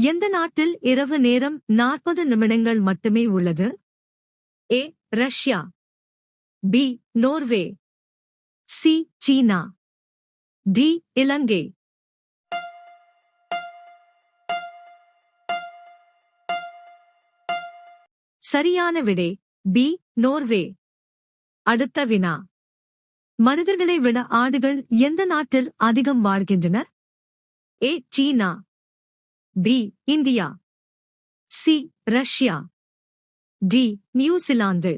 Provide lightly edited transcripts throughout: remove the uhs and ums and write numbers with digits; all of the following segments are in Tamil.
எந்த நாட்டில் இரவு நேரம் 40 நிமிடங்கள் மட்டுமே உள்ளது? ஏ. ரஷ்யா. பி. நோர்வே. சி. சீனா. டி. இலங்கை. சரியான விடை பி. நோர்வே. அடுத்த வினா. மனிதர்களை விட ஆடுகள் எந்த நாட்டில் அதிகம் வாழ்கின்றன? ஏ. சீனா. B. India. C. Russia. D. New Zealand.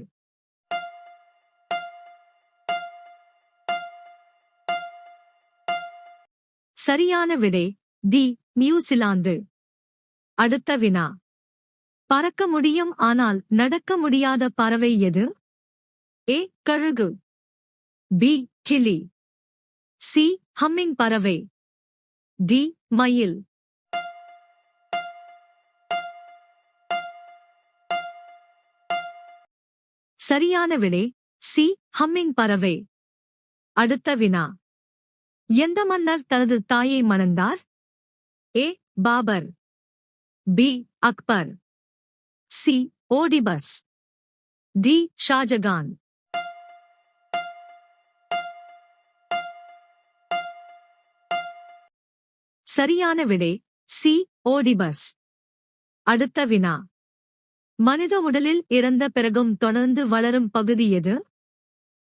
சரியான விடை டி. நியூசிலாந்து. அடுத்த வினா. பறக்க முடியும் ஆனால் நடக்க முடியாத பறவை எது? ஏ. கழுகு. பி. கிளி. சி. ஹம்மிங் பறவை. டி. மயில். சரியான விடை சி. ஹம்மிங் பறவை. அடுத்த வினா. எந்த மன்னர் தனது தாயை மணந்தார்? A. Babur. B. Akbar. C. Oedipus. D. Shahjahan. சரியான விடை சி. ஓடிபஸ். அடுத்த வினா. மனித உடலில் இறந்த பிறகும் தொடர்ந்து வளரும் பகுதி எது?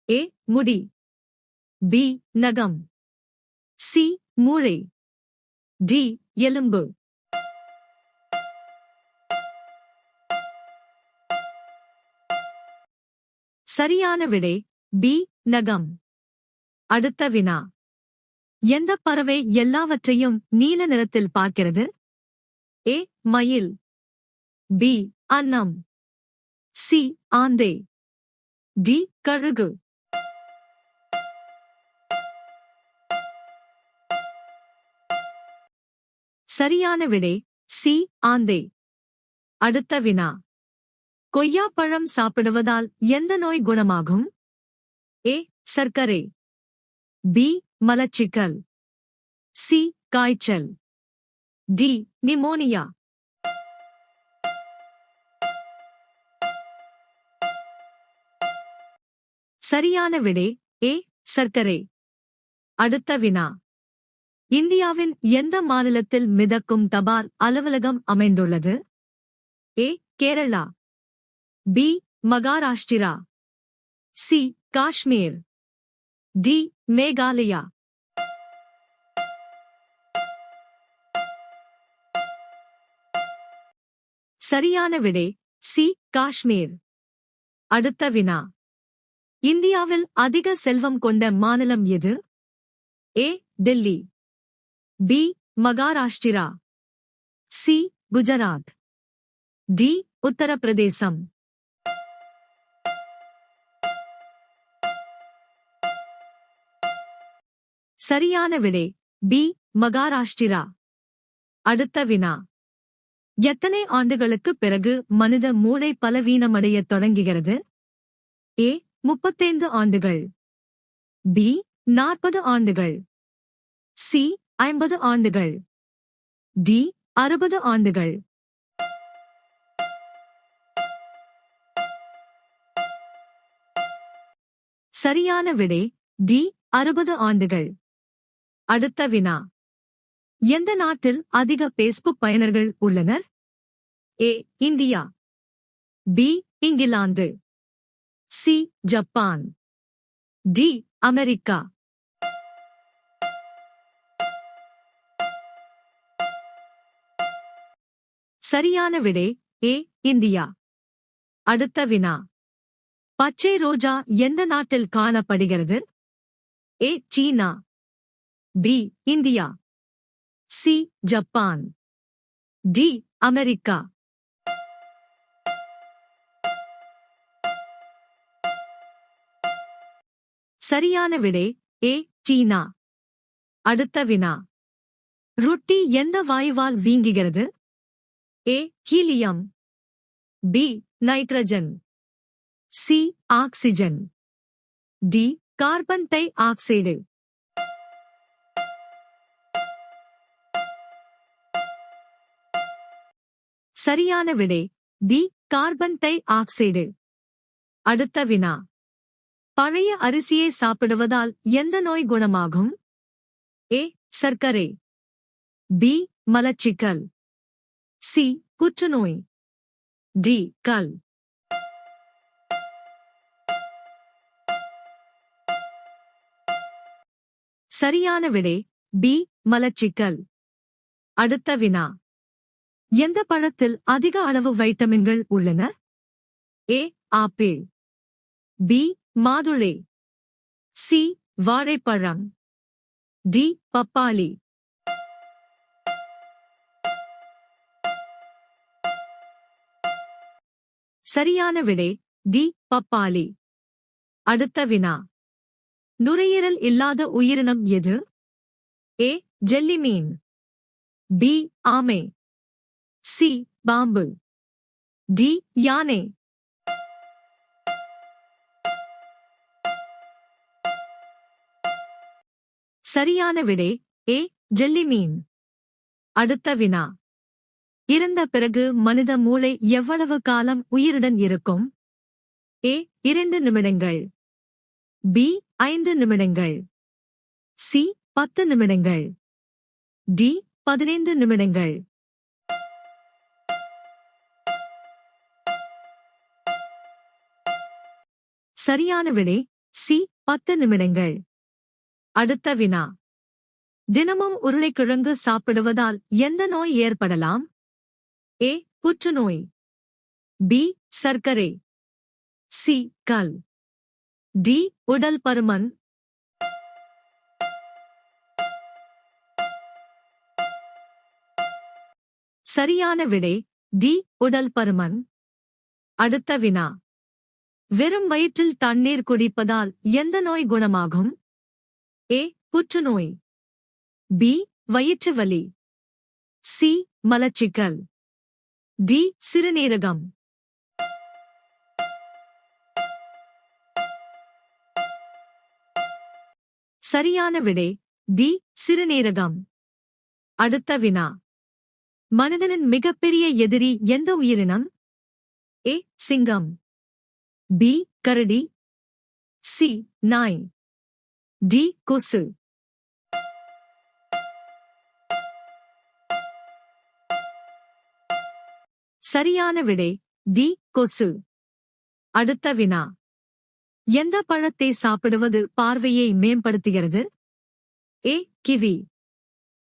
ஏ. முடி. பி. நகம். சி. மூளை. டி. எலும்பு. சரியான விடை பி. நகம். அடுத்த வினா. எந்த பறவை எல்லாவற்றையும் நீல நிறத்தில் பார்க்கிறது? ஏ. மயில். பி. அன்னம். சி. ஆந்தை. டி. கழுகு. சரியான விடை சி. ஆந்தை. அடுத்த வினா. கொய்யாப்பழம் சாப்பிடுவதால் எந்த நோய் குணமாகும்? ஏ. சர்க்கரை. பி. மலச்சிக்கல். சி. காய்ச்சல். டி. நிமோனியா. சரியான விடை ஏ. சர்க்கரை. அடுத்த வினா. இந்தியாவின் எந்த மாநிலத்தில் மிதக்கும் தபால் அலுவலகம் அமைந்துள்ளது? A. Kerala. B. Maharashtra. C. Kashmir. D. Meghalaya. சரியான விடை சி. காஷ்மீர். அடுத்த வினா. இந்தியாவில் அதிக செல்வம் கொண்ட மாநிலம் எது? A. Delhi. B. Maharashtra. C. Gujarat. D. உத்தரப்பிரதேசம். சரியான விடை பி. மகாராஷ்டிரா. அடுத்த வினா. எத்தனை ஆண்டுகளுக்குப் பிறகு மனித மூளை பலவீனமடையத் தொடங்குகிறது? ஏ. 35 ஆண்டுகள். பி. 40 ஆண்டுகள். சி. 50 ஆண்டுகள். டி. 60 ஆண்டுகள். சரியான விடை டி. 60 ஆண்டுகள். அடுத்த வினா. எந்த நாட்டில் அதிக பேஸ்புக் பயனர்கள் உள்ளனர்? A. India. B. England. C. Japan. D. America. சரியான விடை ஏ. இந்தியா. அடுத்த வினா. பச்சை ரோஜா எந்த நாட்டில் காணப்படுகிறது? ஏ. சீனா. B. India. C. Japan. D. America. சரியான விடை ஏ. சீனா. அடுத்த வினா. ரொட்டி எந்த வாயுவால் வீங்குகிறது? A. Helium. B. Nitrogen. C. Oxygen. D. Carbon dioxide. சரியான விடை டி கார்பன் டை ஆக்சைடு. அடுத்த வினா. பழைய அரிசியை சாப்பிடுவதால் எந்த நோய் குணமாகும்? ஏ சர்க்கரை, பி மலச்சிக்கல், சி புற்றுநோய், டி கல். சரியான விடை பி மலச்சிக்கல். அடுத்த வினா. எந்த பழத்தில் அதிக அளவு வைட்டமின்கள் உள்ளன? ஏ ஆப்பிள், பி மாதுளை, சி வாழைப்பழம், டி பப்பாளி. சரியான விடை டி பப்பாளி. அடுத்த வினா. நுரையீரல் இல்லாத உயிரினம் எது? ஏ ஜெல்லிமீன், பி ஆமை, சி பாம்பு, டி யானை. சரியான விடை ஏ ஜெல்லிமீன். அடுத்த வினா. இறந்த பிறகு மனித மூளை எவ்வளவு காலம் உயிருடன் இருக்கும்? ஏ 2 நிமிடங்கள், பி 5 நிமிடங்கள், சி 10 நிமிடங்கள், டி 15 நிமிடங்கள். சரியான விடை சி 10 நிமிடங்கள். அடுத்த வினா. தினமும் உருளைக்கிழங்கு சாப்பிடுவதால் எந்த நோய் ஏற்படலாம்? ஏ புற்றுநோய், பி சர்க்கரை, சி கல், டி உடல் பருமன். சரியான விடை டி உடல் பருமன். அடுத்த வினா. வெறும் வயிற்றில் தண்ணீர் குடிப்பதால் எந்த நோய் குணமாகும்? ஏ புற்றுநோய், பி வயிற்று வலி, சி மலச்சிக்கல், டி சிறுநீரகம். சரியான விடை டி சிறுநீரகம். அடுத்த வினா. மனிதனின் மிகப்பெரிய எதிரி எந்த உயிரினம்? ஏ சிங்கம், பி கரடி, சி நாய், டி கொசு. சரியான விடை டி கொசு. அடுத்த வினா. எந்த பழத்தை சாப்பிடுவது பார்வையை மேம்படுத்துகிறது? ஏ கிவி,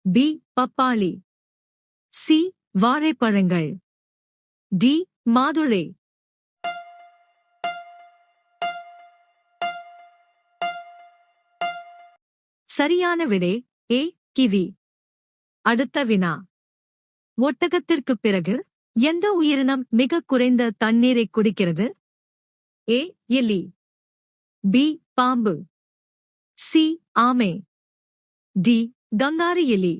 பி பப்பாளி, சி வாழைப்பழங்கள், டி மாதுளை. சரியான விடை ஏ கிவி. அடுத்த வினா. ஒட்டகத்திற்குப் பிறகு எந்த உயிரினம் மிக குறைந்த தண்ணீரை குடிக்கிறது? ஏ எலி, பி பாம்பு, சி ஆமை, டி கங்காரு எலி.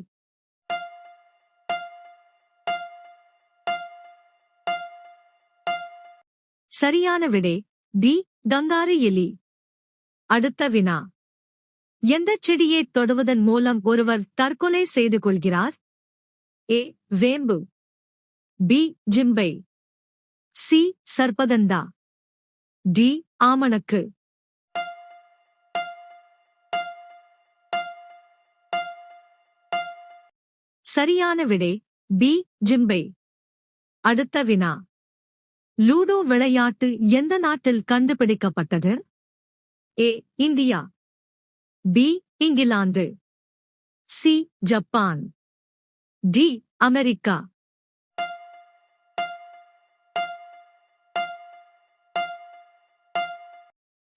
சரியான விடை டி கங்காரு எலி. அடுத்த வினா. எந்த செடியை தொடுவதன் மூலம் ஒருவர் தற்கொலை செய்து கொள்கிறார்? ஏ வேம்பு, பி ஜிம்பை, சி சர்பகந்தா, டி ஆமணக்கு. சரியான விடை பி ஜிம்பை. அடுத்த வினா. லூடோ விளையாட்டு எந்த நாட்டில் கண்டுபிடிக்கப்பட்டது? A India, B England, C Japan, D America.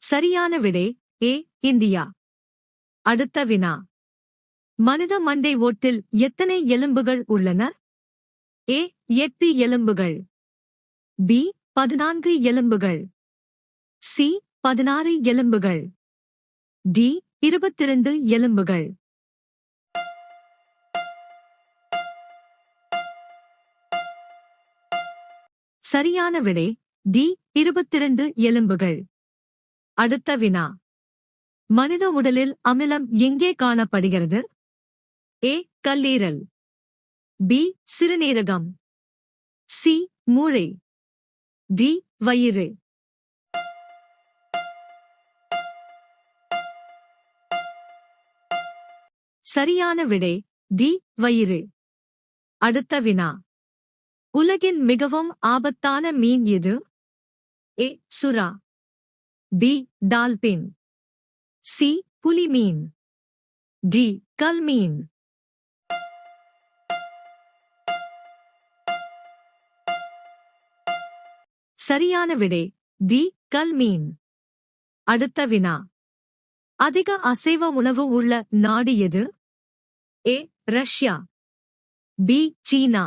சரியான விடை ஏ இந்தியா. அடுத்த வினா. மனித மண்டை ஓட்டில் எத்தனை எலும்புகள் உள்ளன? ஏ 8 எலும்புகள், பி 14 எலும்புகள், சி 16 எலும்புகள், டி 22 எலும்புகள். சரியான விடை டி 22 எலும்புகள். அடுத்த வினா. மனித உடலில் அமிலம் எங்கே காணப்படுகிறது? ஏ கல்லீரல், பி சிறுநீரகம், சி மூளை, டி வயிறு. சரியான விடை டி வயிறு. அடுத்த வினா. உலகின் மிகவும் ஆபத்தான மீன் எது? ஏ சுறா, பி டால்பின், சி புலி மீன், டி கல் மீன். சரியான விடை டி கல் மீன். அடுத்த வினா. அதிக அசைவ உணவு உள்ள நாடு எது? ஏ ரஷ்யா, பி சீனா,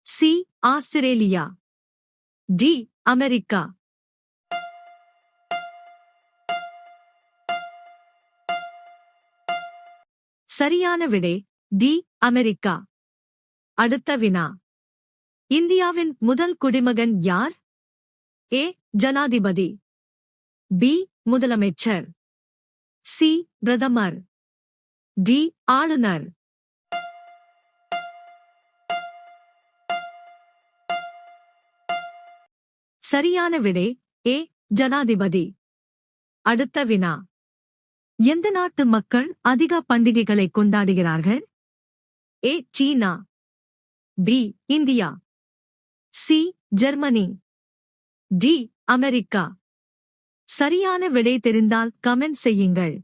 சி ஆஸ்திரேலியா, டி அமெரிக்கா. சரியான விடை டி அமெரிக்கா. அடுத்த வினா. இந்தியாவின் முதல் குடிமகன் யார்? ஏ ஜனாதிபதி, பி முதலமைச்சர், சி பிரதமர், டி ஆளுநர். சரியான விடை ஏ ஜனாதிபதி. அடுத்த வினா. எந்த நாட்டு மக்கள் அதிக பண்டிகைகளை கொண்டாடுகிறார்கள்? ஏ சீனா, B India, C Germany, D America. சரியான விடை தெரிந்தால் கமெண்ட் செய்யுங்கள்.